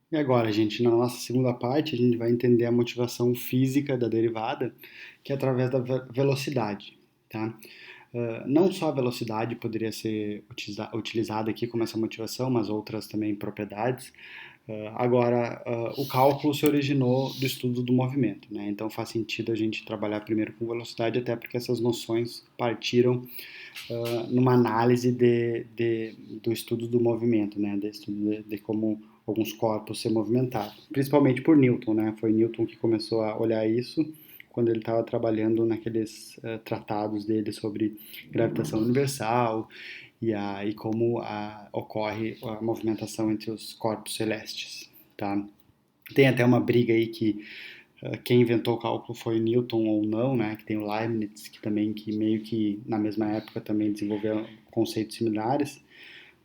E agora, gente, na nossa segunda parte, a gente vai entender a motivação física da derivada, que é através da velocidade, tá? Não só a velocidade poderia ser utilizada aqui como essa motivação, mas outras também propriedades. Agora, o cálculo se originou do estudo do movimento, né? Então faz sentido a gente trabalhar primeiro com velocidade, até porque essas noções partiram numa análise do estudo do movimento, né? Do estudo de como alguns corpos se movimentavam, principalmente por Newton, né? Foi Newton que começou a olhar isso quando ele estava trabalhando naqueles tratados dele sobre gravitação universal e como ocorre a movimentação entre os corpos celestes, tá? Tem até uma briga aí que quem inventou o cálculo foi Newton ou não, né? Que tem o Leibniz, que também que meio que na mesma época também desenvolveu conceitos similares.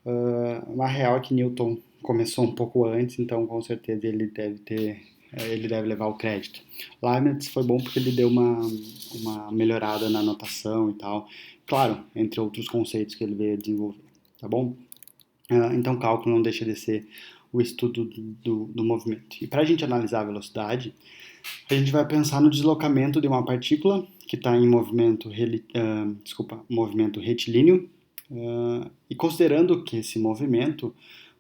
Na real é que Newton começou um pouco antes, então com certeza ele deve levar o crédito. Leibniz foi bom porque ele deu uma melhorada na notação e tal, claro, entre outros conceitos que ele veio desenvolver, tá bom? Então cálculo não deixa de ser o estudo do movimento. E para a gente analisar a velocidade, a gente vai pensar no deslocamento de uma partícula que está em movimento retilíneo, e considerando que esse movimento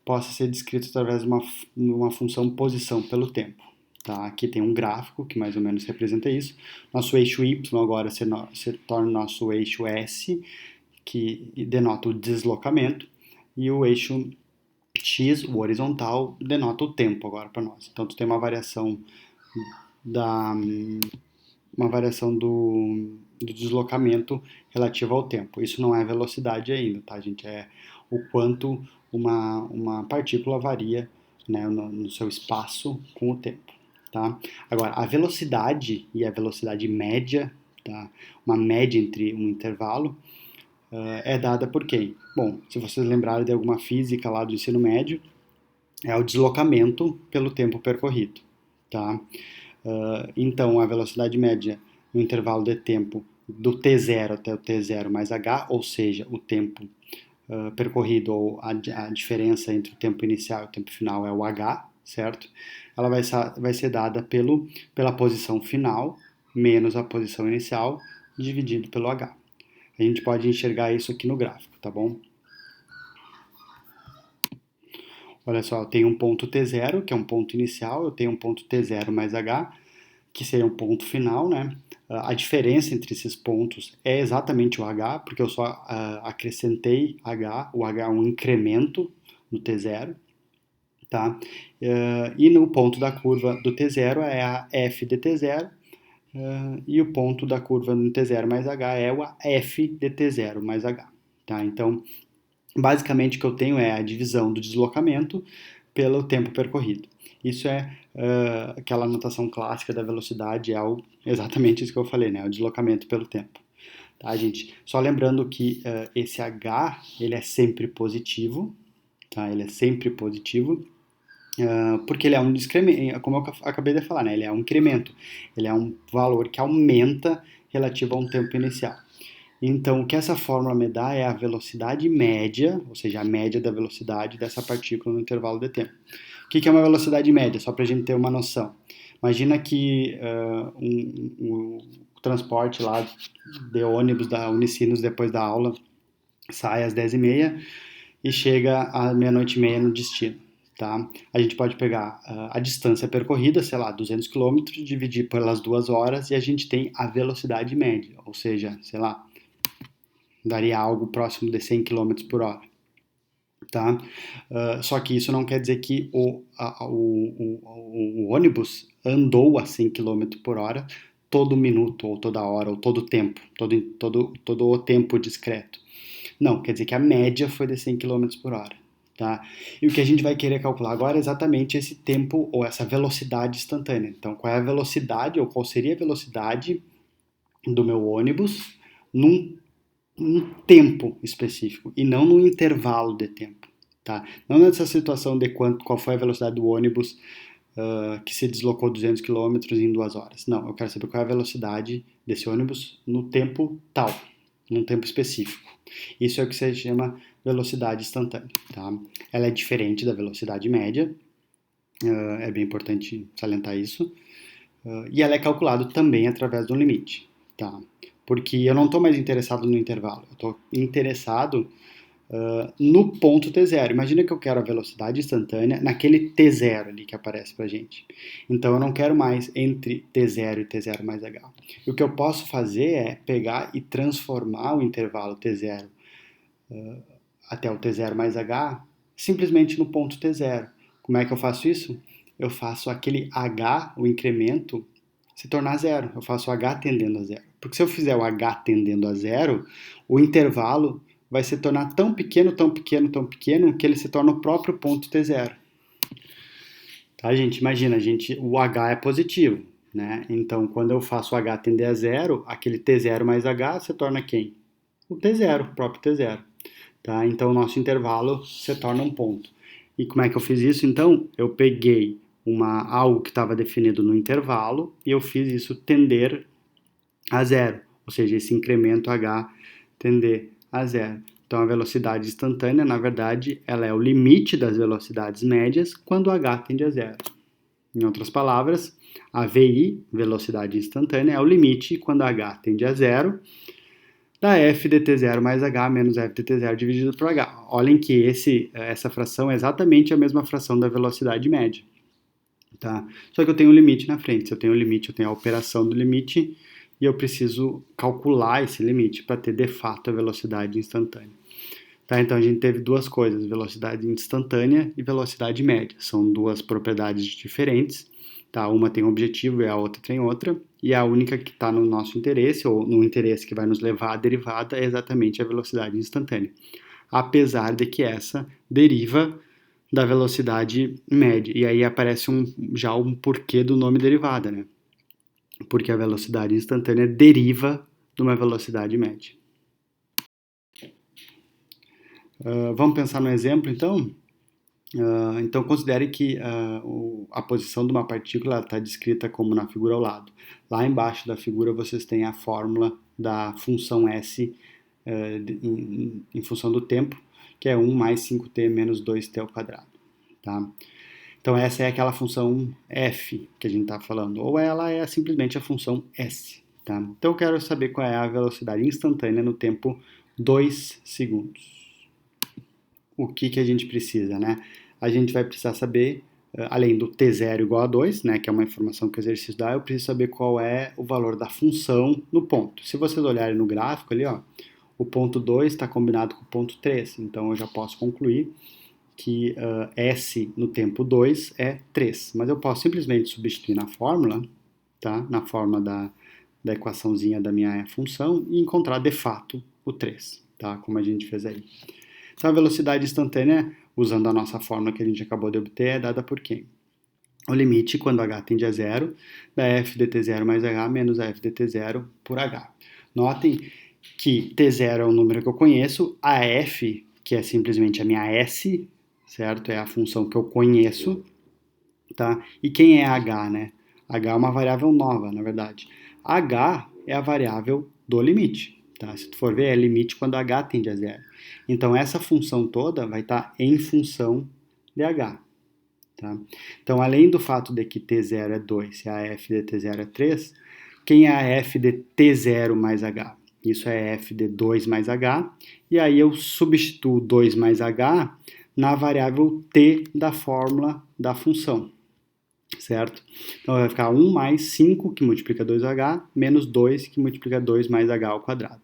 possa ser descrito através de uma função posição pelo tempo. Tá? Aqui tem um gráfico que mais ou menos representa isso. Nosso eixo y agora se torna nosso eixo s, que denota o deslocamento, e o eixo x, o horizontal, denota o tempo agora para nós. Então, tu tem da, uma variação do deslocamento relativa ao tempo. Isso não é velocidade ainda, tá, gente? É o quanto uma partícula varia, né, no seu espaço com o tempo, tá? Agora, a velocidade e a velocidade média, tá? Uma média entre um intervalo, é dada por quem? Bom, se vocês lembrarem de alguma física lá do ensino médio, é o deslocamento pelo tempo percorrido, tá? Então, a velocidade média no intervalo de tempo do t0 até o t0 mais h, ou seja, o tempo percorrido ou a diferença entre o tempo inicial e o tempo final é o h, certo? Ela vai ser dada pela posição final menos a posição inicial dividido pelo h. A gente pode enxergar isso aqui no gráfico, tá bom? Olha só, eu tenho um ponto t0, que é um ponto inicial, eu tenho um ponto t0 mais h, que seria um ponto final, né? A diferença entre esses pontos é exatamente o h, porque eu só acrescentei h, o h é um incremento no t0, tá? E no ponto da curva do t0 é a f de t0, e o ponto da curva no t0 mais h é o f de t0 mais h, tá? Então, basicamente o que eu tenho é a divisão do deslocamento pelo tempo percorrido. Isso é aquela notação clássica da velocidade, exatamente isso que eu falei, né? O deslocamento pelo tempo. Tá, gente? Só lembrando que esse h ele é sempre positivo, tá? Ele é sempre positivo, porque ele é um incremento, como eu acabei de falar, né? Ele é um incremento, ele é um valor que aumenta relativo a um tempo inicial. Então, o que essa fórmula me dá é a velocidade média, ou seja, a média da velocidade dessa partícula no intervalo de tempo. O que é uma velocidade média? Só para a gente ter uma noção. Imagina que o transporte lá de ônibus da Unicinos depois da aula sai às 10h30 e chega à meia-noite e meia no destino. Tá? A gente pode pegar a distância percorrida, sei lá, 200 quilômetros, dividir pelas 2 horas e a gente tem a velocidade média, ou seja, sei lá, daria algo próximo de 100 km por hora. Tá? Só que isso não quer dizer que o ônibus andou a 100 km por hora todo minuto, ou toda hora, ou todo tempo, todo o tempo discreto. Não, quer dizer que a média foi de 100 km por hora. Tá? E o que a gente vai querer calcular agora é exatamente esse tempo ou essa velocidade instantânea. Então, qual é a velocidade ou qual seria a velocidade do meu ônibus num tempo específico e não no intervalo de tempo, tá? Não nessa situação de qual foi a velocidade do ônibus que se deslocou 200 quilômetros em 2 horas. Não, eu quero saber qual é a velocidade desse ônibus no tempo tal, num tempo específico. Isso é o que se chama velocidade instantânea, tá? Ela é diferente da velocidade média, é bem importante salientar isso. E ela é calculada também através de um limite, tá? Porque eu não estou mais interessado no intervalo, eu estou interessado no ponto t0. Imagina que eu quero a velocidade instantânea naquele t0 ali que aparece para gente. Então eu não quero mais entre t0 e t0 mais h. E o que eu posso fazer é pegar e transformar o intervalo t0 até o t0 mais h simplesmente no ponto t0. Como é que eu faço isso? Eu faço aquele h, o incremento, se tornar zero. Eu faço o h tendendo a zero. Porque se eu fizer o h tendendo a zero, o intervalo vai se tornar tão pequeno, tão pequeno, tão pequeno, que ele se torna o próprio ponto t0. Tá, gente? Imagina, o h é positivo, né? Então, quando eu faço o h tender a zero, aquele t0 mais h se torna quem? O t0, o próprio t0. Tá? Então, o nosso intervalo se torna um ponto. E como é que eu fiz isso? Então, eu peguei algo que estava definido no intervalo e eu fiz isso tender a zero, ou seja, esse incremento h tender a zero. Então, a velocidade instantânea, na verdade, ela é o limite das velocidades médias quando h tende a zero. Em outras palavras, a VI, velocidade instantânea, é o limite quando h tende a zero da f dt0 mais h menos f dt0 dividido por h. Olhem que essa fração é exatamente a mesma fração da velocidade média. Tá? Só que eu tenho um limite na frente. Se eu tenho um limite, eu tenho a operação do limite e eu preciso calcular esse limite para ter de fato a velocidade instantânea. Tá? Então a gente teve duas coisas, velocidade instantânea e velocidade média. São duas propriedades diferentes. Tá? Uma tem um objetivo e a outra tem outra. E a única que está no nosso interesse, ou no interesse que vai nos levar à derivada, é exatamente a velocidade instantânea. Apesar de que essa deriva da velocidade média. E aí aparece já um porquê do nome derivada, né? Porque a velocidade instantânea deriva de uma velocidade média. Vamos pensar no exemplo, então? Então, considere que a posição de uma partícula está descrita como na figura ao lado. Lá embaixo da figura vocês têm a fórmula da função S em função do tempo, que é 1 mais 5t menos 2t ao quadrado. Tá? Então, essa é aquela função f que a gente está falando, ou ela é simplesmente a função s. Tá? Então, eu quero saber qual é a velocidade instantânea no tempo 2 segundos. O que a gente precisa, né? A gente vai precisar saber, além do t0 igual a 2, né, que é uma informação que o exercício dá, eu preciso saber qual é o valor da função no ponto. Se vocês olharem no gráfico ali, ó, o ponto 2 está combinado com o ponto 3, então eu já posso concluir que S no tempo 2 é 3. Mas eu posso simplesmente substituir na fórmula, tá? Na forma da equaçãozinha da minha função e encontrar de fato o 3, tá? Como a gente fez aí. Então a velocidade instantânea, usando a nossa fórmula que a gente acabou de obter, é dada por quem? O limite, quando h tende a zero, da f dt0 mais h menos a f dt0 por h. Notem que t0 é um número que eu conheço, a f, que é simplesmente a minha s, certo? É a função que eu conheço, tá? E quem é h, né? H é uma variável nova, na verdade. H é a variável do limite, tá? Se tu for ver, é limite quando h tende a zero. Então, essa função toda vai estar em função de h, tá? Então, além do fato de que t0 é 2 e a f de t0 é 3, quem é a f de t0 mais h? Isso é f de 2 mais h, e aí eu substituo 2 mais h na variável t da fórmula da função, certo? Então vai ficar 1 mais 5, que multiplica 2h, menos 2, que multiplica 2 mais h ao quadrado.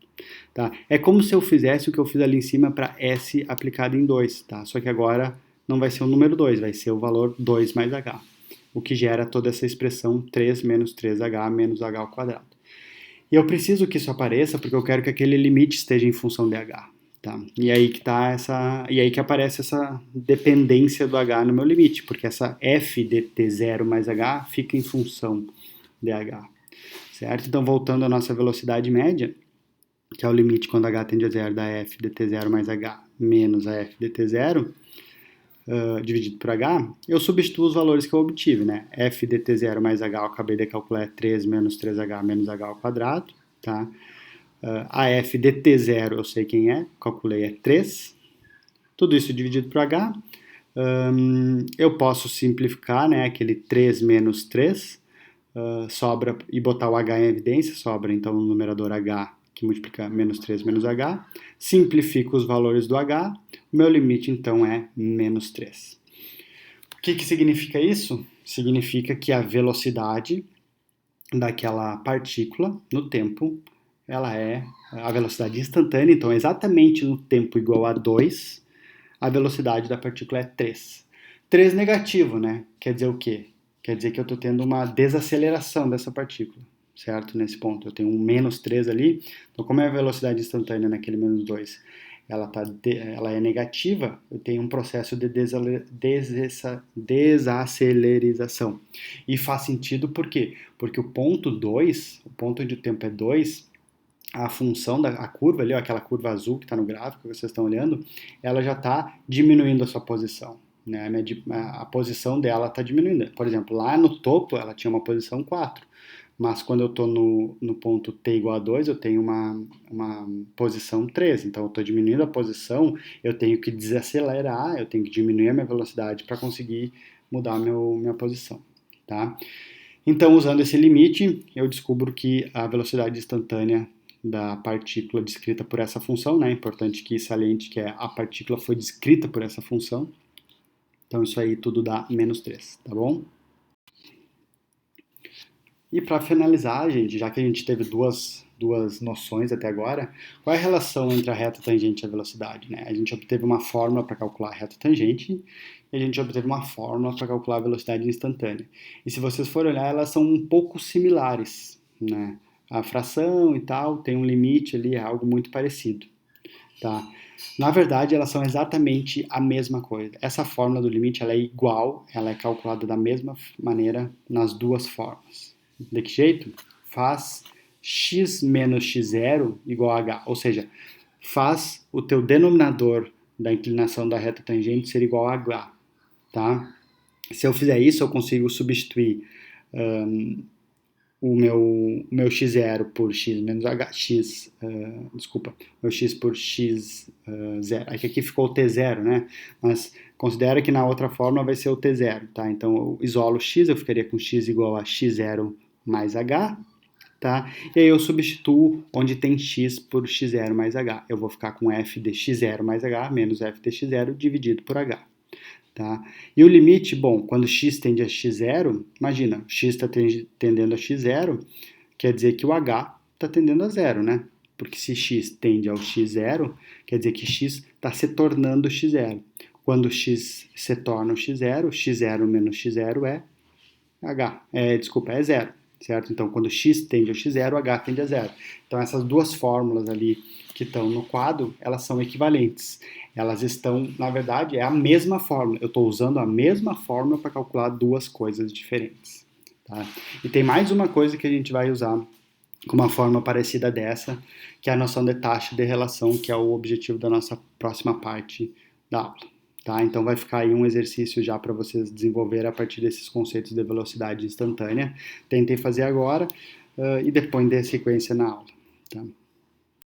Tá? É como se eu fizesse o que eu fiz ali em cima para s aplicado em 2, tá? Só que agora não vai ser o número 2, vai ser o valor 2 mais h, o que gera toda essa expressão 3 menos 3h menos h ao quadrado. E eu preciso que isso apareça porque eu quero que aquele limite esteja em função de h. Tá? E aí que aparece essa dependência do h no meu limite, porque essa f de t0 mais h fica em função de h. Certo? Então, voltando à nossa velocidade média, que é o limite quando h tende a zero da f de t0 mais h menos a f de t0, dividido por h, eu substituo os valores que eu obtive, né? F de t0 mais h eu acabei de calcular é 3 menos 3h menos h ao quadrado, tá? A f de t0 eu sei quem é, calculei é 3. Tudo isso dividido por h, Eu posso simplificar, né, aquele 3 menos 3, sobra, e botar o h em evidência, sobra então no numerador h, que multiplica menos 3 menos h, simplifico os valores do h, o meu limite então é menos 3. O que significa isso? Significa que a velocidade daquela partícula no tempo, ela é a velocidade instantânea, então exatamente no tempo igual a 2, a velocidade da partícula é 3. 3 negativo, né? Quer dizer o quê? Quer dizer que eu estou tendo uma desaceleração dessa partícula, certo? Nesse ponto, eu tenho um menos 3 ali, então como é a velocidade instantânea naquele menos 2? Ela é negativa, eu tenho um processo de desacelerização. E faz sentido por quê? Porque o ponto 2, o ponto onde o tempo é 2, a função da curva ali, ó, aquela curva azul que está no gráfico que vocês estão olhando, ela já está diminuindo a sua posição. Né? A posição dela está diminuindo. Por exemplo, lá no topo ela tinha uma posição 4, mas quando eu estou no ponto t igual a 2, eu tenho uma posição 3. Então eu estou diminuindo a posição, eu tenho que desacelerar, eu tenho que diminuir a minha velocidade para conseguir mudar minha posição. Tá? Então, usando esse limite, eu descubro que a velocidade instantânea da partícula descrita por essa função, né? É importante que saliente que a partícula foi descrita por essa função. Então, isso aí tudo dá menos 3, tá bom? E para finalizar, gente, já que a gente teve duas noções até agora, qual é a relação entre a reta tangente e a velocidade? Né? A gente obteve uma fórmula para calcular a reta tangente e a gente obteve uma fórmula para calcular a velocidade instantânea. E se vocês forem olhar, elas são um pouco similares. Né? A fração e tal tem um limite ali, é algo muito parecido. Tá? Na verdade, elas são exatamente a mesma coisa. Essa fórmula do limite ela é igual, ela é calculada da mesma maneira nas duas formas. De que jeito? Faz x menos x0 igual a h, ou seja, faz o teu denominador da inclinação da reta tangente ser igual a h. Tá? Se eu fizer isso, eu consigo substituir o meu x0 por x menos h, meu x por x zero. Aqui ficou o t0, né? Mas considera que na outra forma vai ser o t0, tá? Então eu isolo x, eu ficaria com x igual a x0 mais h, tá? E aí eu substituo onde tem x por x0 mais h. Eu vou ficar com f de x0 mais h menos f de x0 dividido por h. Tá? E o limite, bom, quando x tende a x0, imagina, x está tendendo a x0, quer dizer que o h está tendendo a zero, né? Porque se x tende ao x0, quer dizer que x está se tornando x0. Quando x se torna o x0, x0 menos x0 é é zero, certo? Então, quando x tende ao x0, h tende a zero. Então, essas duas fórmulas ali que estão no quadro, elas são equivalentes. Elas estão, na verdade, é a mesma fórmula. Eu estou usando a mesma fórmula para calcular duas coisas diferentes. Tá? E tem mais uma coisa que a gente vai usar com uma forma parecida dessa, que é a noção de taxa de relação, que é o objetivo da nossa próxima parte da aula. Tá? Então vai ficar aí um exercício já para vocês desenvolver a partir desses conceitos de velocidade instantânea. Tentem fazer agora e depois dê sequência na aula. Tá?